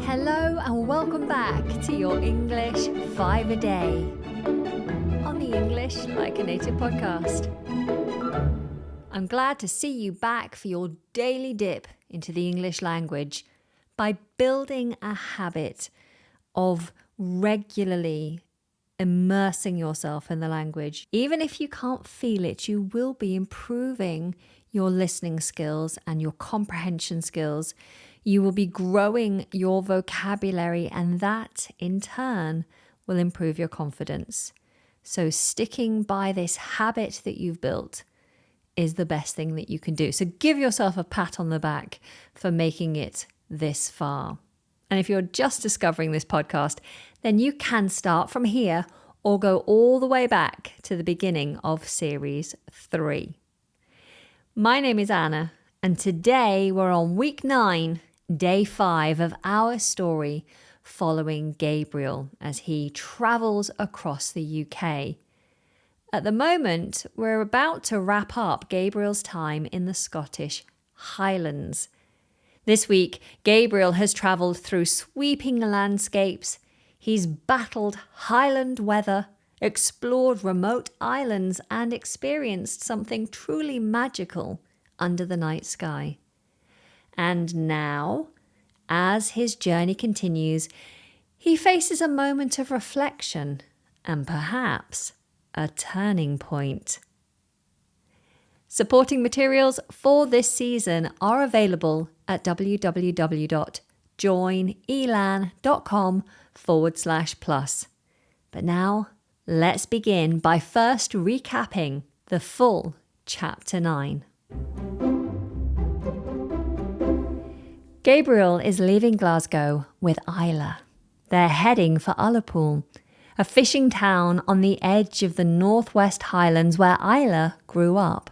Hello and welcome back to your English 5 a day on the English Like a Native podcast. I'm glad to see you back for your daily dip into the English language by building a habit of regularly immersing yourself in the language. Even if you can't feel it, you will be improving your listening skills and your comprehension skills. You will be growing your vocabulary, and that in turn will improve your confidence. So sticking by this habit that you've built is the best thing that you can do. So give yourself a pat on the back for making it this far. And if you're just discovering this podcast, then you can start from here or go all the way back to the beginning of series 3. My name is Anna, and today we're on week 9, day 5 of our story following Gabriel as he travels across the UK. At the moment, we're about to wrap up Gabriel's time in the Scottish Highlands. This week, Gabriel has travelled through sweeping landscapes. He's battled Highland weather, explored remote islands, and experienced something truly magical under the night sky. And now, as his journey continues, he faces a moment of reflection and perhaps a turning point. Supporting materials for this season are available at www.joinelan.com/plus. But now, let's begin by first recapping the full Chapter 9. Gabriel is leaving Glasgow with Isla. They're heading for Ullapool, a fishing town on the edge of the Northwest Highlands where Isla grew up.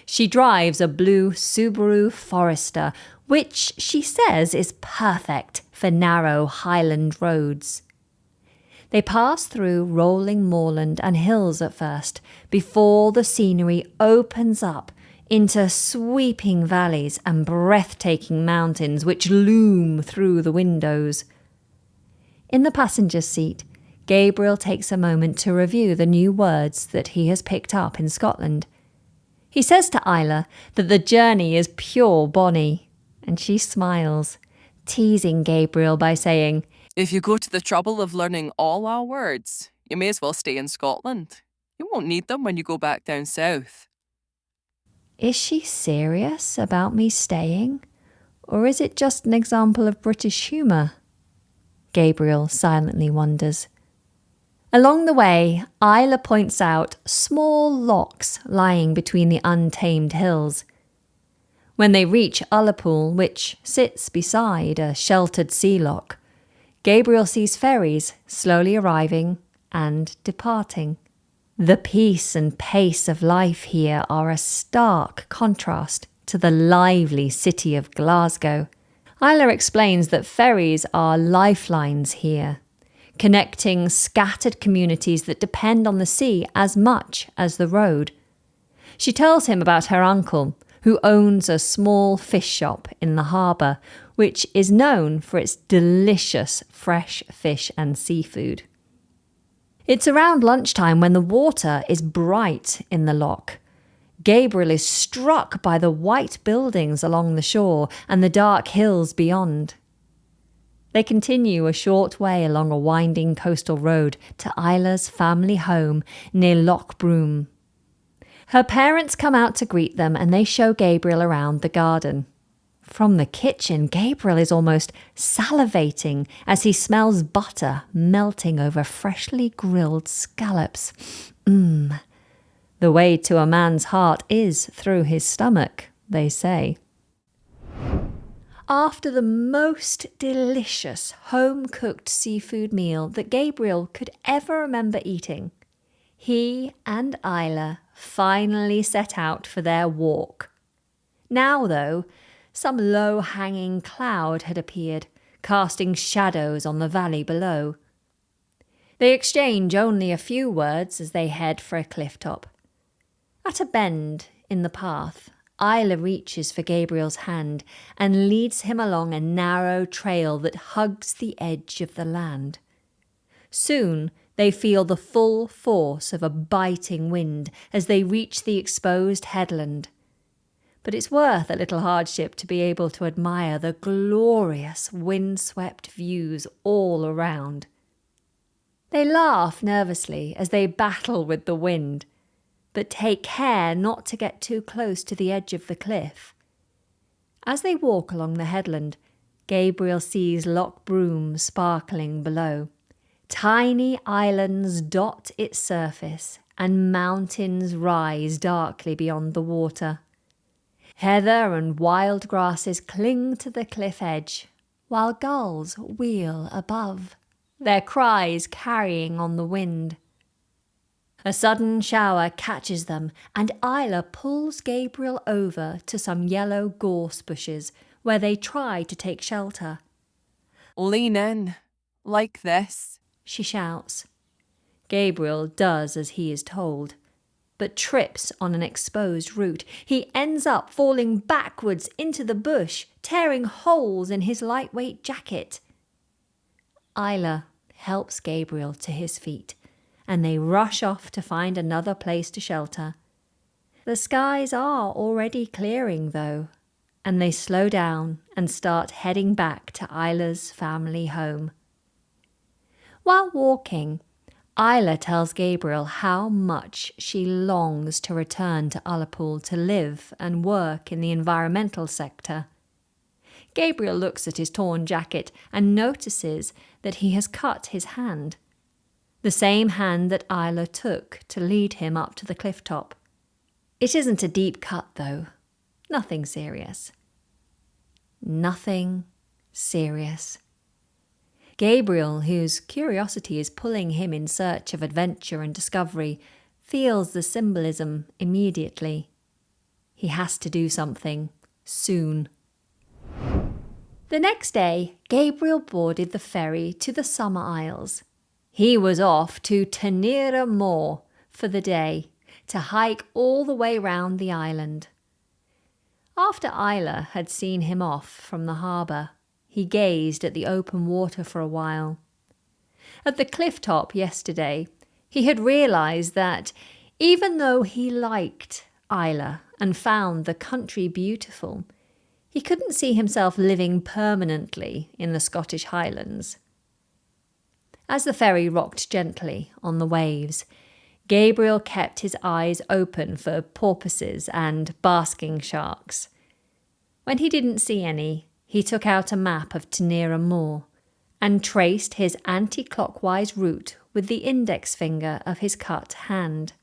She drives a blue Subaru Forester, which she says is perfect for narrow Highland roads. They pass through rolling moorland and hills at first, before the scenery opens up into sweeping valleys and breathtaking mountains which loom through the windows. In the passenger seat, Gabriel takes a moment to review the new words that he has picked up in Scotland. He says to Isla that the journey is pure bonny, and she smiles, teasing Gabriel by saying, "If you go to the trouble of learning all our words, you may as well stay in Scotland. You won't need them when you go back down south." Is she serious about me staying? Or is it just an example of British humour? Gabriel silently wonders. Along the way, Isla points out small lochs lying between the untamed hills. When they reach Ullapool, which sits beside a sheltered sea loch, Gabriel sees ferries slowly arriving and departing. The peace and pace of life here are a stark contrast to the lively city of Glasgow. Isla explains that ferries are lifelines here, connecting scattered communities that depend on the sea as much as the road. She tells him about her uncle, who owns a small fish shop in the harbour, which is known for its delicious fresh fish and seafood. It's around lunchtime when the water is bright in the loch. Gabriel is struck by the white buildings along the shore and the dark hills beyond. They continue a short way along a winding coastal road to Isla's family home near Loch Broom. Her parents come out to greet them and they show Gabriel around the garden. From the kitchen, Gabriel is almost salivating as he smells butter melting over freshly grilled scallops. The way to a man's heart is through his stomach, they say. After the most delicious home-cooked seafood meal that Gabriel could ever remember eating, he and Isla finally set out for their walk. Now, though, some low-hanging cloud had appeared, casting shadows on the valley below. They exchange only a few words as they head for a clifftop. At a bend in the path, Isla reaches for Gabriel's hand and leads him along a narrow trail that hugs the edge of the land. Soon they feel the full force of a biting wind as they reach the exposed headland. But it's worth a little hardship to be able to admire the glorious wind-swept views all around. They laugh nervously as they battle with the wind, but take care not to get too close to the edge of the cliff. As they walk along the headland, Gabriel sees Loch Broom sparkling below. Tiny islands dot its surface, and mountains rise darkly beyond the water. Heather and wild grasses cling to the cliff edge, while gulls wheel above, their cries carrying on the wind. A sudden shower catches them, and Isla pulls Gabriel over to some yellow gorse bushes where they try to take shelter. Lean in, like this, she shouts. Gabriel does as he is told, but trips on an exposed root. He ends up falling backwards into the bush, tearing holes in his lightweight jacket. Isla helps Gabriel to his feet, and they rush off to find another place to shelter. The skies are already clearing, though, and they slow down and start heading back to Isla's family home. While walking, Isla tells Gabriel how much she longs to return to Ullapool to live and work in the environmental sector. Gabriel looks at his torn jacket and notices that he has cut his hand. The same hand that Isla took to lead him up to the cliff top. It isn't a deep cut, though. Nothing serious. Nothing serious. Gabriel, whose curiosity is pulling him in search of adventure and discovery, feels the symbolism immediately. He has to do something, soon. The next day, Gabriel boarded the ferry to the Summer Isles. He was off to Tanera Moor for the day, to hike all the way round the island. After Isla had seen him off from the harbour, he gazed at the open water for a while. At the cliff top yesterday, he had realised that even though he liked Isla and found the country beautiful, he couldn't see himself living permanently in the Scottish Highlands. As the ferry rocked gently on the waves, Gabriel kept his eyes open for porpoises and basking sharks. When he didn't see any, he took out a map of Tanera Moor and traced his anti-clockwise route with the index finger of his cut hand.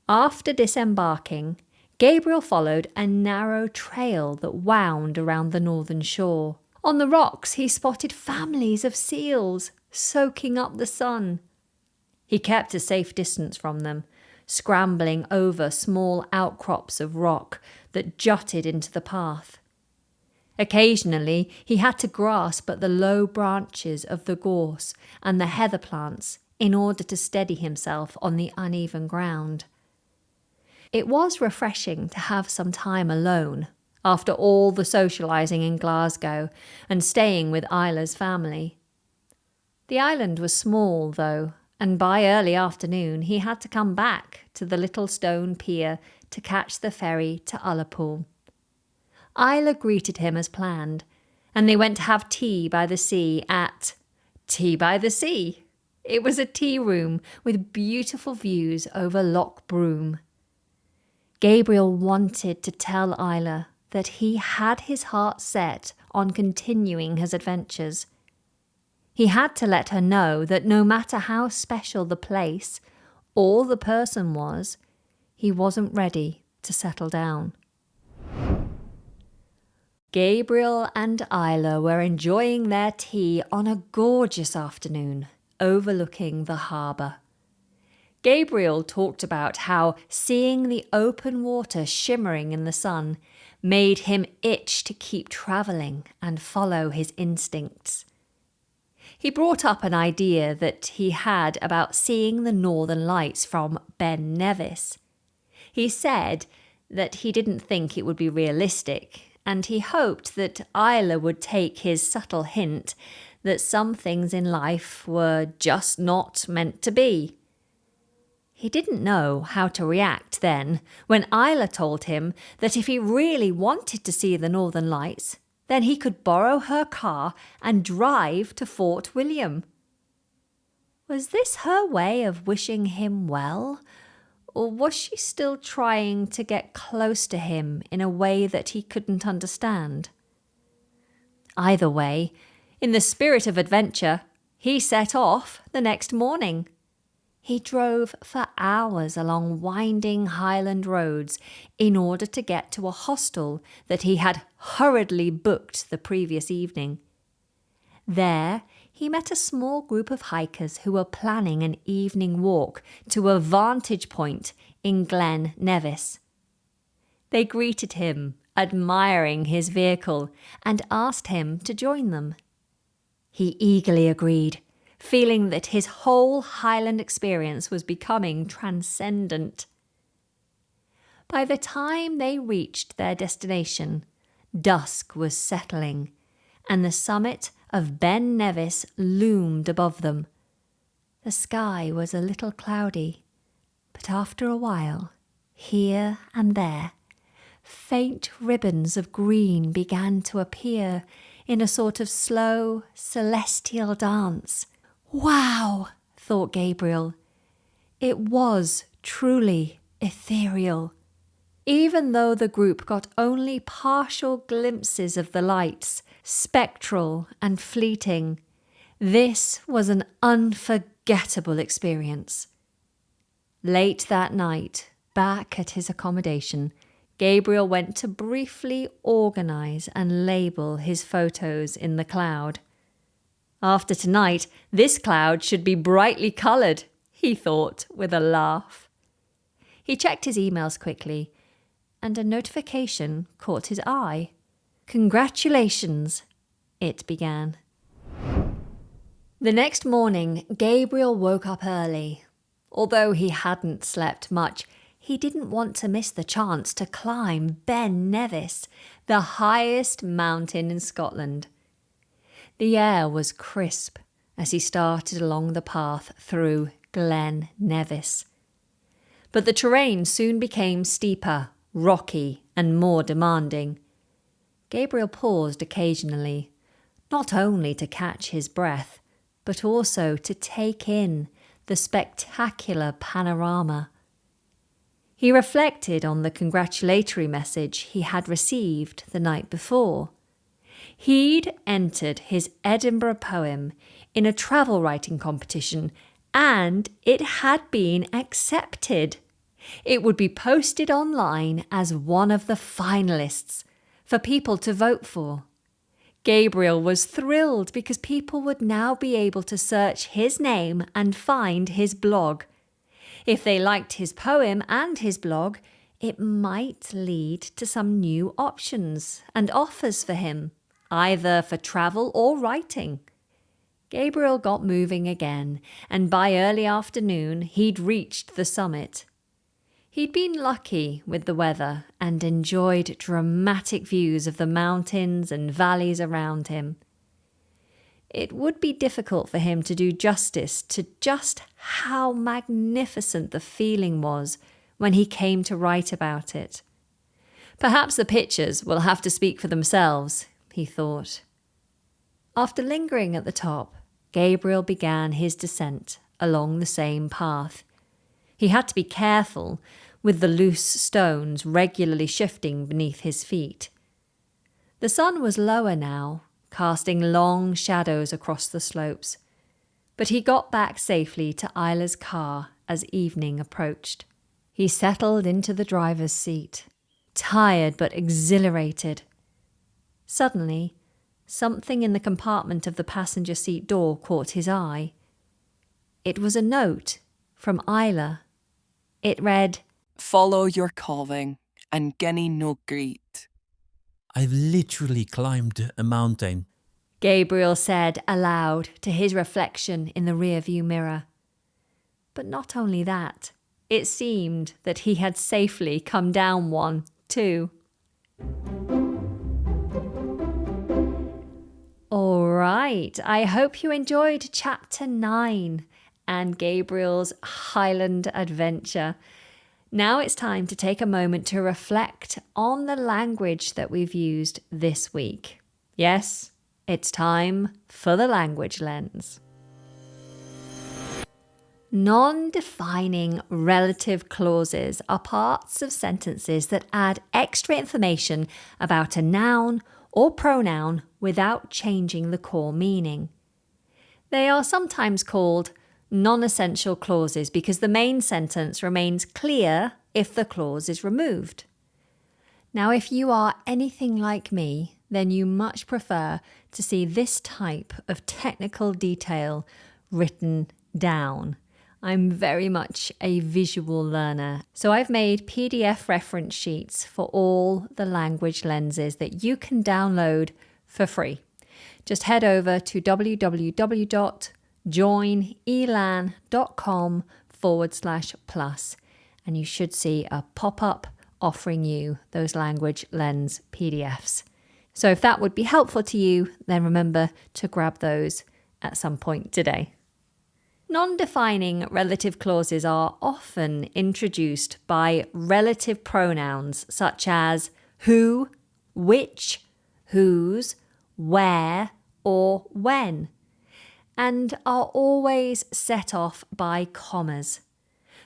After disembarking, Gabriel followed a narrow trail that wound around the northern shore. On the rocks, he spotted families of seals soaking up the sun. He kept a safe distance from them, scrambling over small outcrops of rock that jutted into the path. Occasionally, he had to grasp at the low branches of the gorse and the heather plants in order to steady himself on the uneven ground. It was refreshing to have some time alone after all the socialising in Glasgow and staying with Isla's family. The island was small, though, and by early afternoon he had to come back to the little stone pier to catch the ferry to Ullapool. Isla greeted him as planned, and they went to have tea by the sea at Tea by the Sea. It was a tea room with beautiful views over Loch Broom. Gabriel wanted to tell Isla that he had his heart set on continuing his adventures. He had to let her know that no matter how special the place or the person was, he wasn't ready to settle down. Gabriel and Isla were enjoying their tea on a gorgeous afternoon, overlooking the harbour. Gabriel talked about how seeing the open water shimmering in the sun made him itch to keep travelling and follow his instincts. He brought up an idea that he had about seeing the northern lights from Ben Nevis. He said that he didn't think it would be realistic, and he hoped that Isla would take his subtle hint that some things in life were just not meant to be. He didn't know how to react then when Isla told him that if he really wanted to see the Northern Lights, then he could borrow her car and drive to Fort William. Was this her way of wishing him well, or was she still trying to get close to him in a way that he couldn't understand? Either way, in the spirit of adventure, he set off the next morning. He drove for hours along winding Highland roads in order to get to a hostel that he had hurriedly booked the previous evening. There, he met a small group of hikers who were planning an evening walk to a vantage point in Ben Nevis. They greeted him, admiring his vehicle, and asked him to join them. He eagerly agreed, feeling that his whole Highland experience was becoming transcendent. By the time they reached their destination, dusk was settling, and the summit of Ben Nevis loomed above them. The sky was a little cloudy, but after a while, here and there, faint ribbons of green began to appear in a sort of slow, celestial dance. Wow, thought Gabriel. It was truly ethereal. Even though the group got only partial glimpses of the lights, spectral and fleeting, this was an unforgettable experience. Late that night, back at his accommodation, Gabriel went to briefly organise and label his photos in the cloud. After tonight, this cloud should be brightly coloured, he thought with a laugh. He checked his emails quickly, and a notification caught his eye. "Congratulations," it began. The next morning, Gabriel woke up early. Although he hadn't slept much, he didn't want to miss the chance to climb Ben Nevis, the highest mountain in Scotland. The air was crisp as he started along the path through Ben Nevis. But the terrain soon became steeper, rocky, and more demanding. Gabriel paused occasionally, not only to catch his breath, but also to take in the spectacular panorama. He reflected on the congratulatory message he had received the night before. He'd entered his Edinburgh poem in a travel writing competition, and it had been accepted. It would be posted online as one of the finalists for people to vote for. Gabriel was thrilled because people would now be able to search his name and find his blog. If they liked his poem and his blog, it might lead to some new options and offers for him, either for travel or writing. Gabriel got moving again, and by early afternoon he'd reached the summit. He'd been lucky with the weather and enjoyed dramatic views of the mountains and valleys around him. It would be difficult for him to do justice to just how magnificent the feeling was when he came to write about it. Perhaps the pictures will have to speak for themselves, he thought. After lingering at the top, Gabriel began his descent along the same path. He had to be careful with the loose stones regularly shifting beneath his feet. The sun was lower now, casting long shadows across the slopes, but he got back safely to Isla's car as evening approached. He settled into the driver's seat, tired but exhilarated. Suddenly, something in the compartment of the passenger seat door caught his eye. It was a note from Isla. It read, "Follow your calling and ginny no greet." "I've literally climbed a mountain," Gabriel said aloud to his reflection in the rearview mirror. But not only that, it seemed that he had safely come down one too. All right, I hope you enjoyed Chapter 9 and Gabriel's Highland adventure. Now it's time to take a moment to reflect on the language that we've used this week. Yes, it's time for the language lens. Non-defining relative clauses are parts of sentences that add extra information about a noun or pronoun without changing the core meaning. They are sometimes called non-essential clauses because the main sentence remains clear if the clause is removed. Now, if you are anything like me, then you much prefer to see this type of technical detail written down. I'm very much a visual learner, so I've made PDF reference sheets for all the language lenses that you can download for free. Just head over to www.joinelan.com/plus and you should see a pop-up offering you those language lens PDFs. So if that would be helpful to you, then remember to grab those at some point today. Non-defining relative clauses are often introduced by relative pronouns such as who, which, whose, where, or when, and are always set off by commas.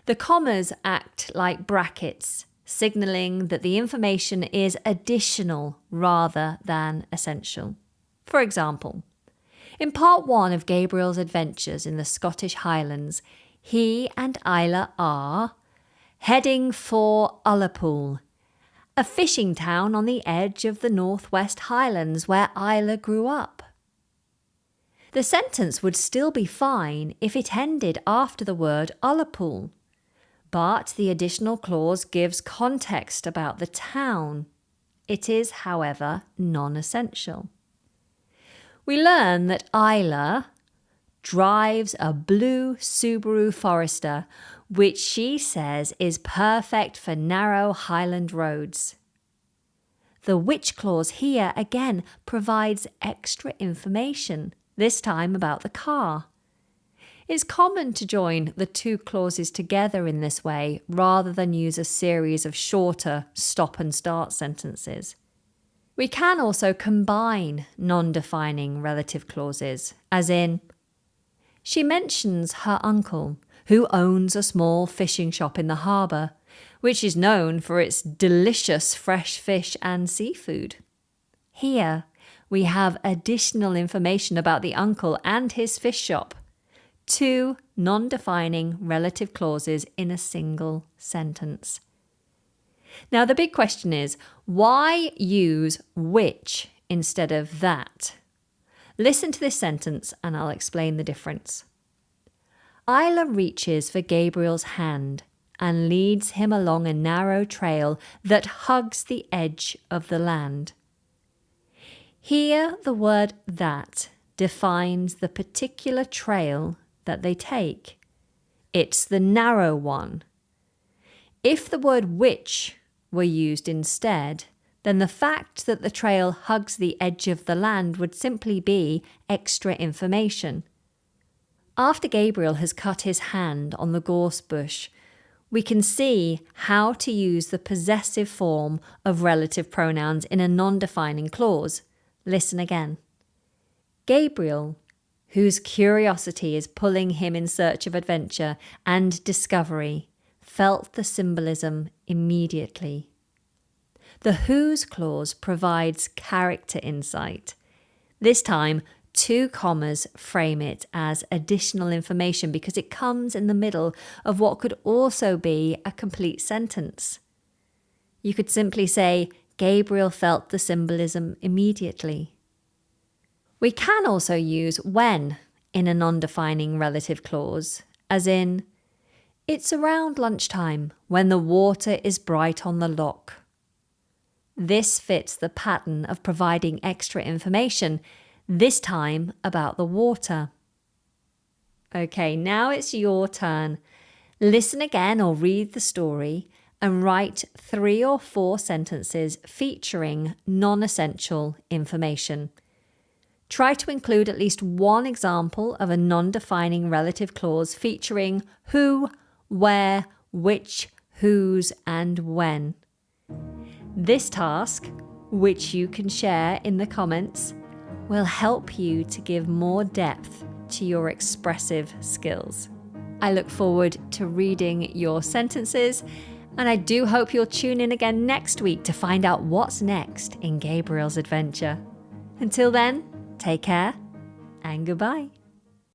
The commas act like brackets, signalling that the information is additional rather than essential. For example, in part 1 of Gabriel's adventures in the Scottish Highlands, he and Isla are heading for Ullapool, a fishing town on the edge of the Northwest Highlands where Isla grew up. The sentence would still be fine if it ended after the word Ullapool, but the additional clause gives context about the town. It is, however, non-essential. We learn that Isla drives a blue Subaru Forester, which she says is perfect for narrow Highland roads. The which clause here again provides extra information, this time about the car. It's common to join the two clauses together in this way rather than use a series of shorter stop and start sentences. We can also combine non-defining relative clauses, as in, she mentions her uncle, who owns a small fishing shop in the harbour, which is known for its delicious fresh fish and seafood. Here, we have additional information about the uncle and his fish shop. Two non-defining relative clauses in a single sentence. Now, the big question is, why use which instead of that? Listen to this sentence and I'll explain the difference. Isla reaches for Gabriel's hand and leads him along a narrow trail that hugs the edge of the land. Here, the word that defines the particular trail that they take. It's the narrow one. If the word which were used instead, then the fact that the trail hugs the edge of the land would simply be extra information. After Gabriel has cut his hand on the gorse bush, we can see how to use the possessive form of relative pronouns in a non-defining clause. Listen again. Gabriel, whose curiosity is pulling him in search of adventure and discovery, felt the symbolism immediately. The whose clause provides character insight. This time, two commas frame it as additional information because it comes in the middle of what could also be a complete sentence. You could simply say, Gabriel felt the symbolism immediately. We can also use when in a non-defining relative clause, as in, it's around lunchtime when the water is bright on the loch. This fits the pattern of providing extra information, this time about the water. Okay, now it's your turn. Listen again or read the story and write 3 or 4 sentences featuring non-essential information. Try to include at least one example of a non-defining relative clause featuring who, where, which, whose, and when. This task, which you can share in the comments, will help you to give more depth to your expressive skills. I look forward to reading your sentences, and I do hope you'll tune in again next week to find out what's next in Gabriel's adventure. Until then, take care and goodbye.